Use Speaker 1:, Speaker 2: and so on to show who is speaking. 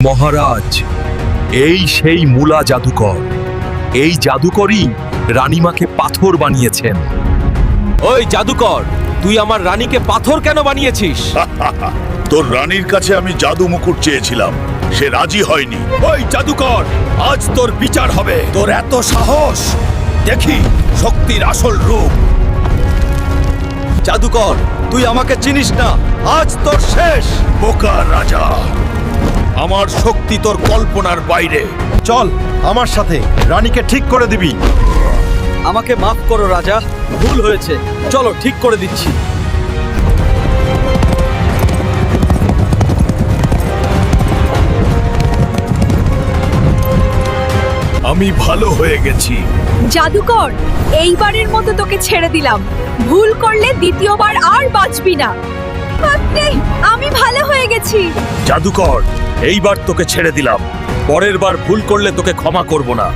Speaker 1: মহারাজ, এই সেই মূলা জাদুকর। এই জাদুকরই রানীমাকে পাথর বানিয়েছেন।
Speaker 2: ওই জাদুকর, তুই আমার রানীকে পাথর কেন বানিয়েছিস?
Speaker 3: তোর রানীর কাছে আমি জাদু মুকুট চেয়েছিলাম, সে রাজি হয়নি।
Speaker 1: ওই জাদুকর, আজ তোর বিচার হবে। তোর এত সাহস, দেখি শক্তির আসল রূপ। জাদুকর, তুই আমাকে চিনিস না, আজ তোর শেষ।
Speaker 3: বোকা রাজা, আমার শক্তি তোর কল্পনার বাইরে।
Speaker 4: চল আমার সাথে, রানীকে ঠিক করে দিবি।
Speaker 2: আমাকে মাফ করো রাজা, ভুল হয়েছে, চলো ঠিক করে দিচ্ছি।
Speaker 3: আমি ভালো হয়ে গেছি।
Speaker 5: জাদুকর, এইবারের মতো তোকে ছেড়ে দিলাম। ভুল করলে দ্বিতীয়বার আর বাঁচবি না। সত্যি, আমি ভালো হয়ে গেছি।
Speaker 1: জাদুকর, এইবার তোকে ছেড়ে দিলাম। পরের বার ভুল করলে তোকে ক্ষমা করব না।